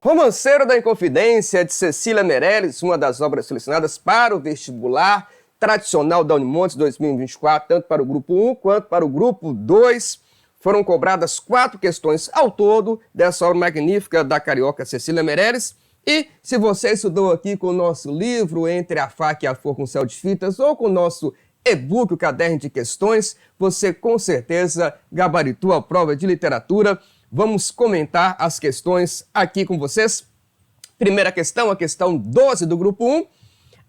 Romanceiro da Inconfidência, de Cecília Meirelles, uma das obras selecionadas para o vestibular tradicional da Unimontes 2024, tanto para o grupo 1 quanto para o grupo 2. Foram cobradas 4 questões ao todo dessa obra magnífica da carioca Cecília Meirelles. E se você estudou aqui com o nosso livro Entre a Faca e a Flor com Céu de Fitas ou com o nosso e-book, o Caderno de Questões, você com certeza gabaritou a prova de literatura. Vamos comentar as questões aqui com vocês. Primeira questão, a questão 12 do grupo 1.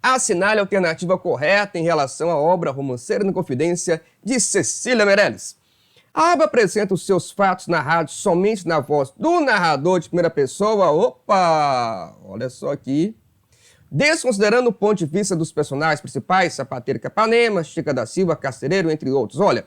Assinale a alternativa correta em relação à obra Romanceiro da Inconfidência de Cecília Meirelles. A obra apresenta os seus fatos narrados somente na voz do narrador de primeira pessoa. Opa! Olha só aqui. Desconsiderando o ponto de vista dos personagens principais, Sapateiro Capanema, Chica da Silva, Carcereiro, entre outros. Olha,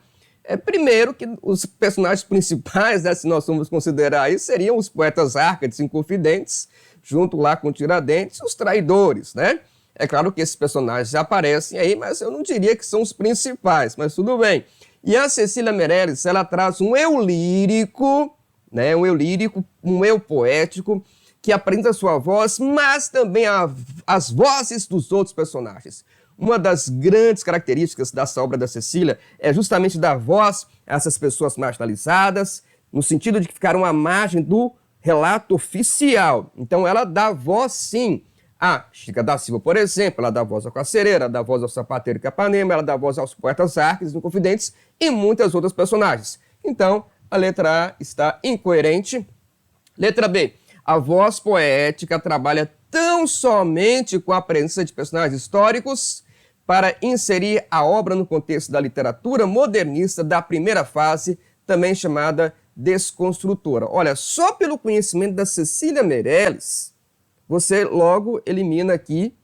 primeiro que os personagens principais, se nós vamos considerar aí, seriam os poetas Árcades, Inconfidentes, junto lá com Tiradentes, os traidores, né? É claro que esses personagens já aparecem aí, mas eu não diria que são os principais, mas tudo bem. E a Cecília Meirelles, ela traz um eu lírico, né? Um eu poético, que apresenta a sua voz, mas também as vozes dos outros personagens. Uma das grandes características dessa obra da Cecília é justamente dar voz a essas pessoas marginalizadas, no sentido de que ficaram à margem do relato oficial. Então ela dá voz, sim, a Chica da Silva, por exemplo, ela dá voz ao Carcereiro, ela dá voz ao Sapateiro Capanema, ela dá voz aos poetas Árcades, Inconfidentes e muitas outras personagens. Então, a letra A está incoerente. Letra B. A voz poética trabalha tão somente com a presença de personagens históricos para inserir a obra no contexto da literatura modernista da primeira fase, também chamada desconstrutora. Olha, só pelo conhecimento da Cecília Meirelles, você logo elimina aqui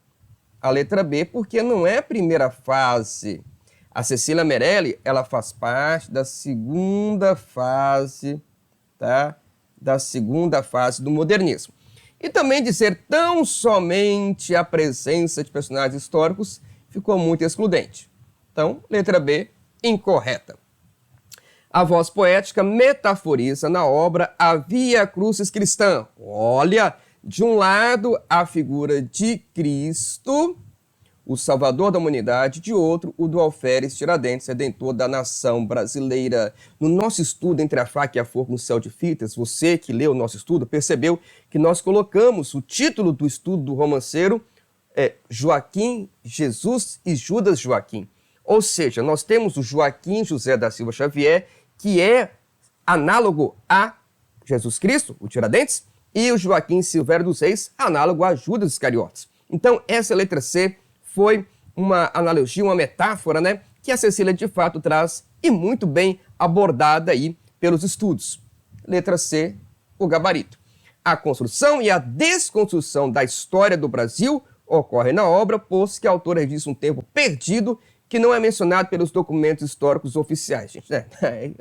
a letra B, porque não é a primeira fase. A Cecília Meirelles, ela faz parte da segunda fase, tá? Da segunda fase do modernismo. E também dizer tão somente a presença de personagens históricos ficou muito excludente. Então, letra B, incorreta. A voz poética metaforiza na obra a Via Crucis cristã. Olha, de um lado a figura de Cristo, o Salvador da humanidade, de outro, o do Alferes Tiradentes, Redentor da nação brasileira. No nosso estudo Entre a Faca e a Flor no Céu de Fitas, você que leu o nosso estudo percebeu que nós colocamos o título do estudo do romanceiro Joaquim, Jesus e Judas Joaquim. Ou seja, nós temos o Joaquim José da Silva Xavier, que é análogo a Jesus Cristo, o Tiradentes, e o Joaquim Silvério dos Reis, análogo a Judas Iscariotes. Então, essa letra C foi uma analogia, uma metáfora, né, que a Cecília de fato traz e muito bem abordada aí pelos estudos. Letra C, o gabarito. A construção e a desconstrução da história do Brasil ocorre na obra, posto que a autora registra um tempo perdido que não é mencionado pelos documentos históricos oficiais. Gente,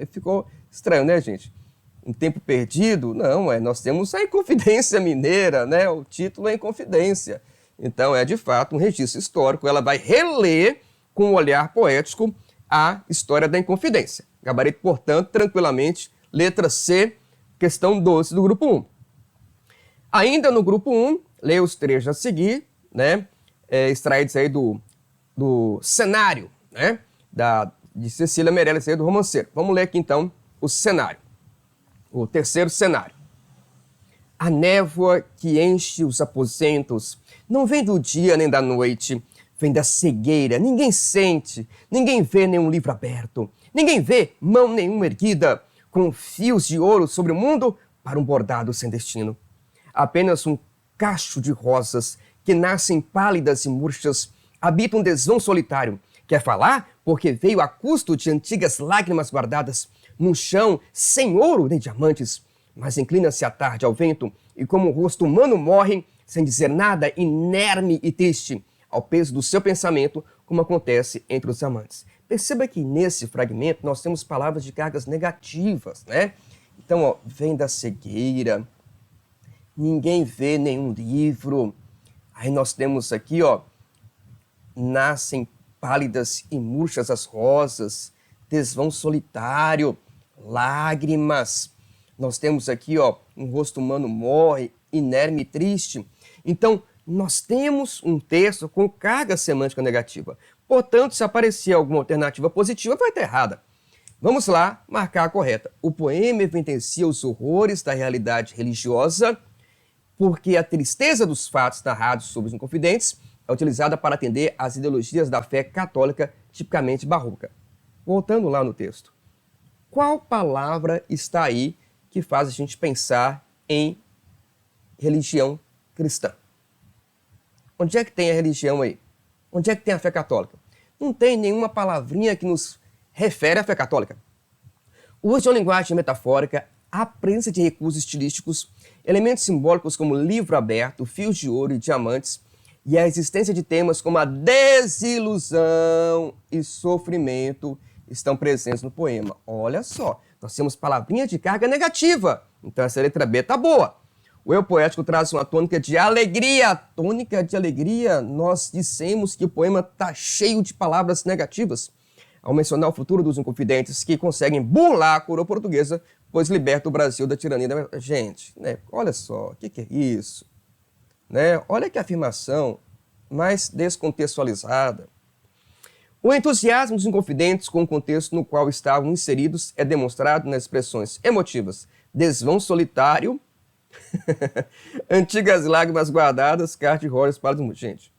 ficou estranho, né, gente? Um tempo perdido? Não, nós temos a Inconfidência Mineira, né? O título é Inconfidência. Então, é de fato um registro histórico. Ela vai reler com um olhar poético a história da Inconfidência. Gabarito, portanto, tranquilamente, letra C, questão 12 do grupo 1. Ainda no grupo 1, leia os trechos a seguir, né? Extraídos aí do cenário, né? De Cecília Meirelles, aí do romanceiro. Vamos ler aqui então o cenário. O terceiro cenário. A névoa que enche os aposentos não vem do dia nem da noite, vem da cegueira. Ninguém sente, ninguém vê nenhum livro aberto, ninguém vê mão nenhuma erguida, com fios de ouro sobre o mundo para um bordado sem destino. Apenas um cacho de rosas que nascem pálidas e murchas habita um desvão solitário. Quer falar? Porque veio a custo de antigas lágrimas guardadas num chão sem ouro nem diamantes, mas inclina-se à tarde ao vento e como o rosto humano morre, sem dizer nada, inerme e triste, ao peso do seu pensamento, como acontece entre os amantes. Perceba que nesse fragmento nós temos palavras de cargas negativas, né? Então, ó, vem da cegueira, ninguém vê nenhum livro. Aí nós temos aqui, ó, nascem pálidas e murchas as rosas, desvão solitário, lágrimas. Nós temos aqui, ó, um rosto humano morre, inerme e triste. Então, nós temos um texto com carga semântica negativa. Portanto, se aparecer alguma alternativa positiva, vai estar errada. Vamos lá marcar a correta. O poema evidencia os horrores da realidade religiosa, porque a tristeza dos fatos narrados sobre os inconfidentes é utilizada para atender às ideologias da fé católica tipicamente barroca. Voltando lá no texto. Qual palavra está aí que faz a gente pensar em religião cristã? Onde é que tem a religião aí? Onde é que tem a fé católica? Não tem nenhuma palavrinha que nos refere à fé católica. O uso de uma linguagem metafórica, a presença de recursos estilísticos, elementos simbólicos como livro aberto, fios de ouro e diamantes, e a existência de temas como a desilusão e sofrimento estão presentes no poema. Olha só, nós temos palavrinhas de carga negativa, então essa letra B está boa. O eu poético traz uma tônica de alegria. A tônica de alegria, nós dissemos que o poema está cheio de palavras negativas, ao mencionar o futuro dos inconfidentes que conseguem burlar a coroa portuguesa, pois liberta o Brasil da tirania da... Gente, né? Olha só, o que é isso? Né? Olha que afirmação mais descontextualizada. O entusiasmo dos inconfidentes com o contexto no qual estavam inseridos é demonstrado nas expressões emotivas desvão solitário, antigas lágrimas guardadas, carta de rosas para os mundo. Gente,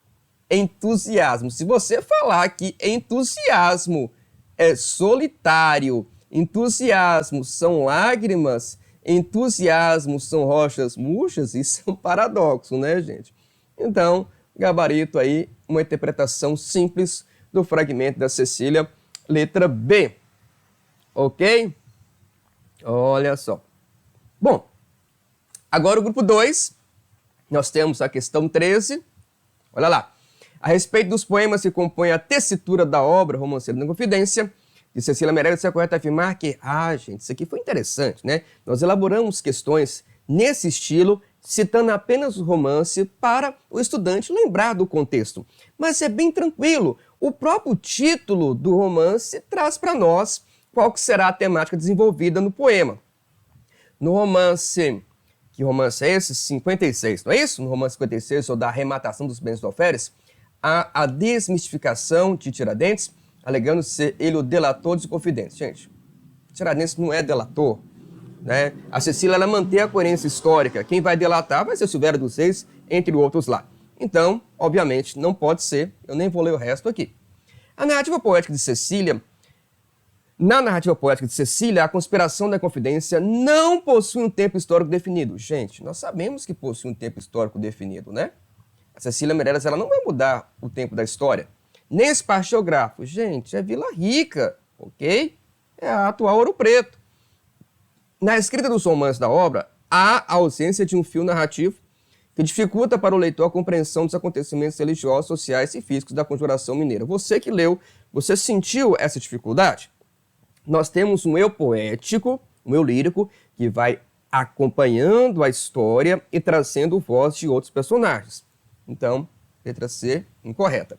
entusiasmo. Se você falar que entusiasmo é solitário, entusiasmo são lágrimas, entusiasmo são rochas murchas, isso é um paradoxo, né, gente? Então, gabarito aí, uma interpretação simples do fragmento da Cecília, letra B. Ok? Olha só. Bom, agora o grupo 2, nós temos a questão 13. Olha lá. A respeito dos poemas que compõem a tessitura da obra Romanceiro da Inconfidência, de Cecília Meirelles, é correto afirmar que, gente, isso aqui foi interessante, né? Nós elaboramos questões nesse estilo, citando apenas o romance para o estudante lembrar do contexto. Mas é bem tranquilo. O próprio título do romance traz para nós qual que será a temática desenvolvida no poema. No romance, que romance é esse? 56, não é isso? No romance 56, ou da arrematação dos bens do alferes, há a desmistificação de Tiradentes, alegando ser ele o delator dos inconfidentes. Gente, Tiradentes não é delator, né? A Cecília, ela mantém a coerência histórica. Quem vai delatar vai ser Silvério dos Reis, entre outros lá. Então, obviamente, não pode ser. Eu nem vou ler o resto aqui. A narrativa poética de Cecília... Na narrativa poética de Cecília, a conspiração da Inconfidência não possui um tempo histórico definido. Gente, nós sabemos que possui um tempo histórico definido, né? A Cecília Meirelles, ela não vai mudar o tempo da história. Nem espaço geográfico. Gente, é Vila Rica, ok? É a atual Ouro Preto. Na escrita dos romances da obra, há a ausência de um fio narrativo que dificulta para o leitor a compreensão dos acontecimentos religiosos, sociais e físicos da conjuração mineira. Você que leu, você sentiu essa dificuldade? Nós temos um eu poético, um eu lírico, que vai acompanhando a história e trazendo voz de outros personagens. Então, letra C, incorreta.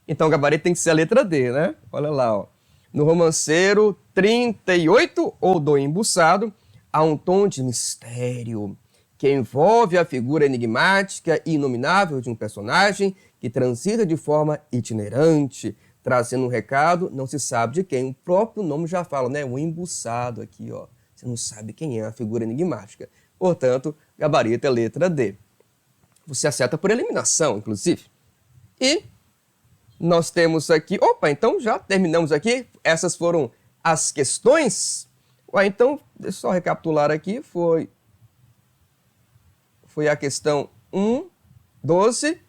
Então, o gabarito tem que ser a letra D, né? Olha lá, ó. No romanceiro 38, ou do Embuçado, há um tom de mistério que envolve a figura enigmática e inominável de um personagem que transita de forma itinerante, trazendo um recado, não se sabe de quem. O próprio nome já fala, né? O embuçado aqui, ó. Você não sabe quem é a figura enigmática. Portanto, gabarito é letra D. Você acerta por eliminação, inclusive. E nós temos aqui... Opa, então já terminamos aqui. Essas foram as questões. Então, deixa eu só recapitular aqui. Foi a questão 1, 12...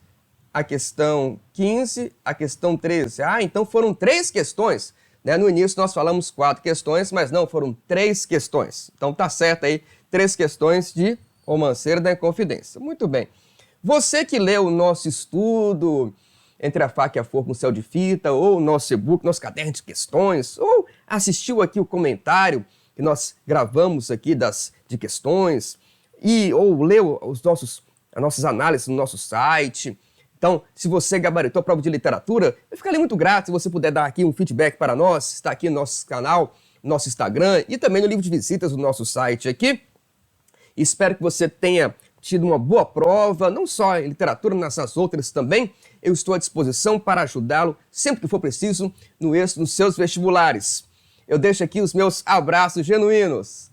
a questão 15, a questão 13. Então foram 3 questões. Né? No início nós falamos 4 questões, mas não, foram 3 questões. Então tá certo aí, 3 questões de Romanceiro da Inconfidência. Muito bem. Você que leu o nosso estudo Entre a Faca e a Forca no Céu de Fita, ou o nosso e-book, nosso caderno de questões, ou assistiu aqui o comentário que nós gravamos aqui de questões, ou leu as nossas análises no nosso site. Então, se você gabaritou a prova de literatura, eu ficaria muito grato se você puder dar aqui um feedback para nós. Está aqui no nosso canal, no nosso Instagram e também no livro de visitas do nosso site aqui. Espero que você tenha tido uma boa prova, não só em literatura, mas nas outras também, eu estou à disposição para ajudá-lo sempre que for preciso no êxito dos seus vestibulares. Eu deixo aqui os meus abraços genuínos.